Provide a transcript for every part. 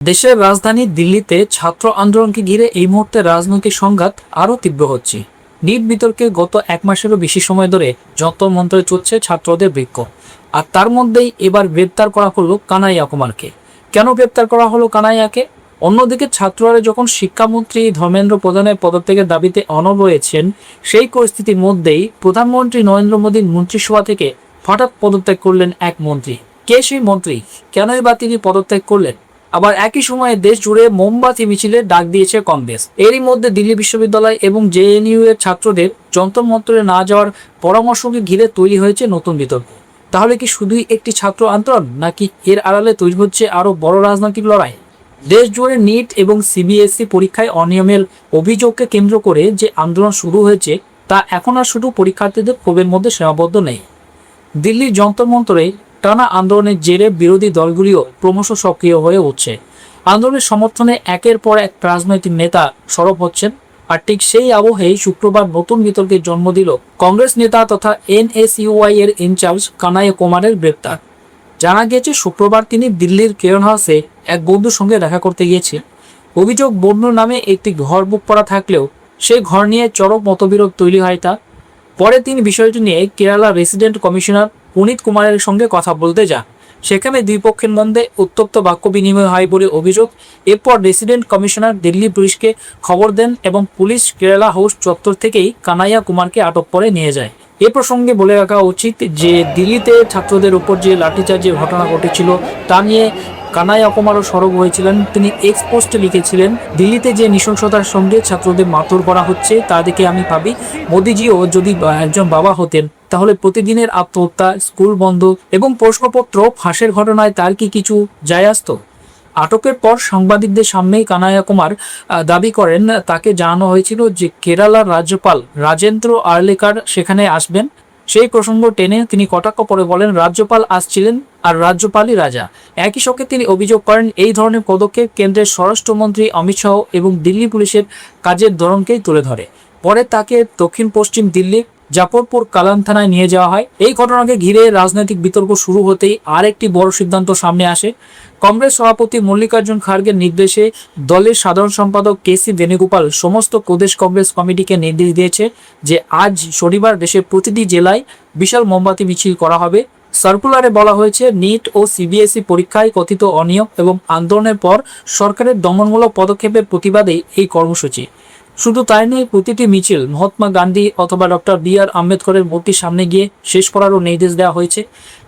দেশের রাজধানী দিল্লিতে ছাত্র আন্দোলনকে ঘিরে এই মুহূর্তে রাজনৈতিক সংঘাত আরও তীব্র হচ্ছে। নিট বিতর্কে গত এক মাসেরও বেশি সময় ধরে যন্তর মন্ত্রে চলছে ছাত্রদের বিক্ষোভ। আর তার মধ্যেই এবার গ্রেপ্তার করা হলো কানাইয়া কুমারকে। কেন গ্রেপ্তার করা হলো কানাইয়াকে? অন্যদিকে ছাত্ররা যখন শিক্ষামন্ত্রী ধর্মেন্দ্র প্রধানের পদত্যাগের দাবিতে অনড় রয়েছেন, সেই পরিস্থিতির মধ্যেই প্রধানমন্ত্রী নরেন্দ্র মোদীর মন্ত্রিসভা থেকে হঠাৎ পদত্যাগ করলেন এক মন্ত্রী। কে সেই মন্ত্রী? কেনই বা তিনি পদত্যাগ করলেন? আবার একই সময়ে দেশ জুড়ে মোমবাতি মিছিলের ডাক দিয়েছে কংগ্রেস। এরই মধ্যে দিল্লি বিশ্ববিদ্যালয় এবং জেএনইউ এর ছাত্রদের যন্তর মন্ত্রে না যাওয়ার পরামর্শকে ঘিরে তৈরি হয়েছে নতুন বিতর্ক। তাহলে কি শুধুই একটি ছাত্র আন্দোলন, নাকি এর আড়ালে তৈরি হচ্ছে আরো বড় রাজনৈতিক লড়াই? দেশ জুড়ে নিট এবং সিবিএসই পরীক্ষায় অনিয়মের অভিযোগকে কেন্দ্র করে যে আন্দোলন শুরু হয়েছে, তা এখন আর শুধু পরীক্ষার্থীদের ক্ষোভের মধ্যে সীমাবদ্ধ নেই। দিল্লির যন্তর মন্ত্রে টানা আন্দোলনের জেরে বিরোধী দলগুলিও ক্রমশ সক্রিয় হয়ে উঠছে। আন্দোলনের সমর্থনে একের পর এক রাজনৈতিক নেতা সরব হচ্ছেন। আর ঠিক সেই আবহেই শুক্রবার নতুন বিতর্কের জন্ম দিল কংগ্রেস নেতা তথা এনএসইউআই এর ইনচার্জ কানাইয়া কুমারের গ্রেপ্তার। জানা গিয়েছে শুক্রবার তিনি দিল্লির কেরন হাউসে এক বন্ধুর সঙ্গে দেখা করতে গিয়েছে। অভিযোগ, বন্ধুর নামে একটি ঘর বুক করা থাকলেও সেই ঘর নিয়ে চরম মতবিরোধ তৈরি হয় তার। পরে তিনি বিষয়টি নিয়ে কেরালা রেসিডেন্ট কমিশনার পুনিত কুমারের সঙ্গে কথা বলতে যান। সেখানে দুই পক্ষের মধ্যে উত্তপ্ত বাক্য বিনিময় হয় বলে অভিযোগ। এরপর রেসিডেন্ট কমিশনার দিল্লি পুলিশকে খবর দেন এবং পুলিশ কেরালা হাউস চত্বর থেকেই কানাইয়া কুমারকে আটক করে নিয়ে যায়। এ প্রসঙ্গে বলে রাখা উচিত যে দিল্লিতে ছাত্রদের উপর যে লাঠিচার্জের ঘটনা ঘটেছিল, তা নিয়ে কানাইয়া কুমারও সরব হয়েছিলেন। তিনি এক্স পোস্টে লিখেছিলেন, দিল্লিতে যে নৃশংসতার সঙ্গে ছাত্রদের মারধর করা হচ্ছে তা দেখে আমি ভাবি মোদিজিও যদি একজন বাবা হতেন, তাহলে প্রতিদিনের আত্মহত্যা, স্কুল বন্ধ এবং প্রশ্নপত্র ফাঁসের ঘটনায় তার কি কিছু যায় আসতো? আটকের পর সাংবাদিকদের সামনেই কানাইয়া কুমার দাবি করেন তাকে জানানো হয়েছিল যে কেরালার রাজ্যপাল রাজেন্দ্র আর্লেকার সেখানে আসবেন। সেই প্রসঙ্গ টেনে তিনি কটাক্ষ করে বলেন, রাজ্যপাল আসছিলেন আর রাজ্যপালই রাজা। একই সঙ্গে তিনি অভিযোগ করেন এই ধরনের পদক্ষেপ কেন্দ্রের স্বরাষ্ট্রমন্ত্রী অমিত শাহ এবং দিল্লি পুলিশের কাজের ধরনকেই তুলে ধরে। পরে তাকে দক্ষিণ পশ্চিম দিল্লি জাফরপুর কালান থানায় নিয়ে যাওয়া হয়। এই ঘটনাকে ঘিরে রাজনৈতিক বিতর্ক শুরু হতেই আরেকটি বড় সিদ্ধান্ত সামনে আসে। কংগ্রেস সভাপতি মল্লিকার্জুন খার্গের নির্দেশে দলের সাধারণ সম্পাদক কেসি বেণুগোপাল সমস্ত প্রদেশ কংগ্রেস কমিটিকে নির্দেশ দিয়েছে যে আজ শনিবার দেশের প্রতিটি জেলায় বিশাল মোমবাতি মিছিল করা হবে। সার্কুলারে বলা হয়েছে, নিট ও সিবিএসই পরীক্ষায় কথিত অনিয়ম এবং আন্দোলনের পর সরকারের দমনমূলক পদক্ষেপের প্রতিবাদে এই কর্মসূচি। শুধু তাই নয়, প্রতিটি মিছিল মহাত্মা গান্ধী অথবা ডক্টর বি.আর. আম্বেদকরের মূর্তির সামনে গিয়ে শেষ করারও নির্দেশ দেওয়া হয়েছে।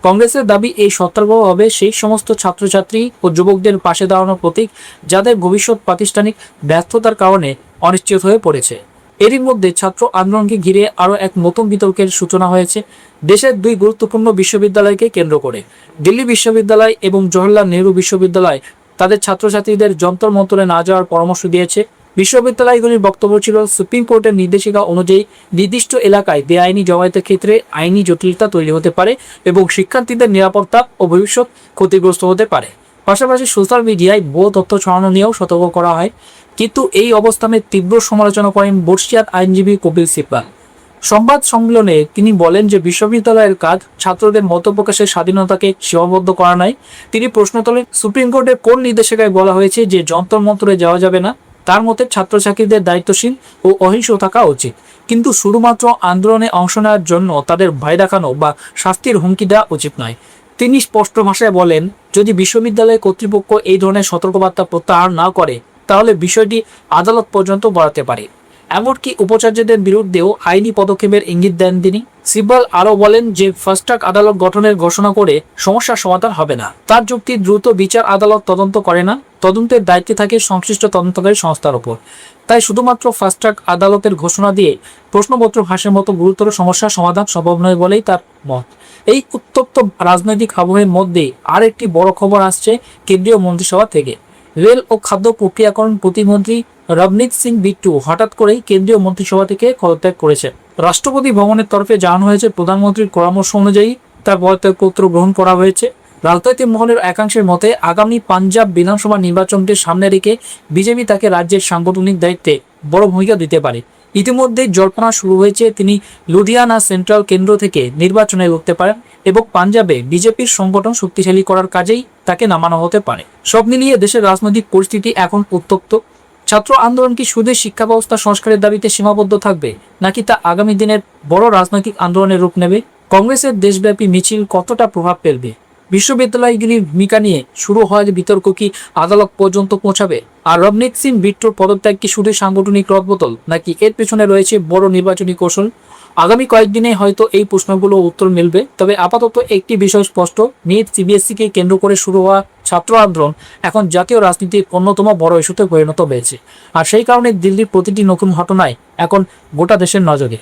কংগ্রেসের দাবি, এই সতর্কতা হবে সেই সমস্ত ছাত্রছাত্রী ও যুবকদের পাশে দাঁড়ানোর প্রতীক যাদের ভবিষ্যৎ প্রাতিষ্ঠানিক ব্যর্থতার কারণে অনিশ্চিত হয়ে পড়েছে। এরই মধ্যে ছাত্র আন্দোলনকে ঘিরে আরও এক নতুন বিতর্কের সূচনা হয়েছে দেশের দুই গুরুত্বপূর্ণ বিশ্ববিদ্যালয়কে কেন্দ্র করে। দিল্লি বিশ্ববিদ্যালয় এবং জওহরলাল নেহরু বিশ্ববিদ্যালয় তাদের ছাত্রছাত্রীদের যন্তর মন্তরে না যাওয়ার পরামর্শ দিয়েছে। বিশ্ববিদ্যালয়গুলির বক্তব্য ছিল, সুপ্রিম কোর্টের নির্দেশিকা অনুযায়ী নির্দিষ্ট এলাকায় বেআইনি জমায়েতের ক্ষেত্রে আইনি জটিলতা তৈরি হতে পারে এবং শিক্ষার্থীদের নিরাপত্তা ও ভবিষ্যৎ ক্ষতিগ্রস্ত হতে পারে। পাশাপাশি সোশ্যাল মিডিয়ায় ভুয়ো তথ্য ছড়ানো নিয়েও সতর্ক করা হয়। কিন্তু এই অবস্থানে তীব্র সমালোচনা করেন বর্ষিয়ান আইনজীবী কপিল সিব্বাল। সংবাদ সম্মেলনে তিনি বলেন যে বিশ্ববিদ্যালয়ের কাজ ছাত্রদের মত প্রকাশের স্বাধীনতাকে সীমাবদ্ধ করা নয়। তিনি প্রশ্ন তোলেন, সুপ্রিম কোর্টের কোন নির্দেশিকায় বলা হয়েছে যে যন্তর মন্তরে যাওয়া যাবে না? তার মতে ছাত্রছাত্রীদের দায়িত্বশীল ও অহিংস থাকা উচিত, কিন্তু শুধুমাত্র আন্দোলনে অংশ নেওয়ার জন্য তাদের ভয় দেখানো বা শাস্তির হুমকি দেওয়া উচিত নয়। তিনি স্পষ্ট ভাষায় বলেন, যদি বিশ্ববিদ্যালয় কর্তৃপক্ষ এই ধরনের সতর্কবার্তা প্রত্যাহার না করে, তাহলে বিষয়টি আদালত পর্যন্ত বাড়াতে পারে। এমনকি উপাচার্যদের বিরুদ্ধেও আইনি পদক্ষেপের ইঙ্গিত দেন তিনি। সিব্বাল আরও বলেন যে ফাস্ট ট্র্যাক আদালত গঠনের ঘোষণা করে সমস্যার সমাধান হবে না। তার যুক্তি, দ্রুত বিচার আদালত তদন্ত করে না, তদন্তের দায়িত্বে থাকে সংশ্লিষ্ট তদন্তকারী সংস্থার উপর। তাই শুধুমাত্র ফাস্ট ট্র্যাক আদালতের ঘোষণা দিয়ে প্রশ্নপত্র ফাঁসের মতো গুরুতর সমস্যার সমাধান সম্ভব নয় বলেই তার মত। এই উত্তপ্ত রাজনৈতিক আবহের মধ্যে আরেকটি বড় খবর আসছে কেন্দ্রীয় মন্ত্রিসভা থেকে। রেল ও খাদ্য প্রক্রিয়াকরণ প্রতিমন্ত্রী রবনীত সিং বিট্টু হঠাৎ করেই কেন্দ্রীয় মন্ত্রিসভা থেকে পদত্যাগ করেছেন। রাষ্ট্রপতি ভবনের তরফে জানানো হয়েছে, প্রধানমন্ত্রীর পরামর্শ অনুযায়ী তার পদত্যাগপত্র গ্রহণ করা হয়েছে। রাজনৈতিক মহলের একাংশের মতে আগামী পাঞ্জাব বিধানসভা নির্বাচনকে সামনে রেখে বিজেপি তাকে রাজ্যের সাংগঠনিক দায়িত্বে বড় ভূমিকা দিতে পারে। ইতিমধ্যে জল্পনা শুরু হয়েছে তিনি লুধিয়ানা সেন্ট্রাল কেন্দ্র থেকে নির্বাচনে লড়তে পারেন এবং পাঞ্জাবে বিজেপির সংগঠন শক্তিশালী করার কাজেই তাকে নামানো হতে পারে। সব মিলিয়ে দেশের রাজনৈতিক পরিস্থিতি এখন উত্তপ্ত। ছাত্র আন্দোলন কি শুধু শিক্ষা ব্যবস্থা সংস্কারের দাবিতে সীমাবদ্ধ থাকবে, নাকি তা আগামী দিনের বড় রাজনৈতিক আন্দোলনের রূপ নেবে? কংগ্রেসের দেশব্যাপী মিছিল কতটা প্রভাব ফেলবে? বিশ্ববিদ্যালয়গুলির ভূমিকা নিয়ে শুরু হওয়া বিতর্ক কি আদালত পর্যন্ত পৌঁছাবে? আর রবনীত সিং বিট্টোর পদত্যাগ কি শুধু সাংগঠনিক রদবদল, নাকি এর পেছনে রয়েছে বড় নির্বাচনী কৌশল? আগামী কয়েকদিনে হয়তো এই প্রশ্নগুলো উত্তর মিলবে। তবে আপাতত একটি বিষয় স্পষ্ট, নিট সিবিএসসি কে কেন্দ্র করে শুরু হওয়া ছাত্র আন্দোলন এখন জাতীয় রাজনীতির অন্যতম বড় ইস্যুতে পরিণত হয়েছে। আর সেই কারণে দিল্লির প্রতিটি নতুন ঘটনায় এখন গোটা দেশের নজরে।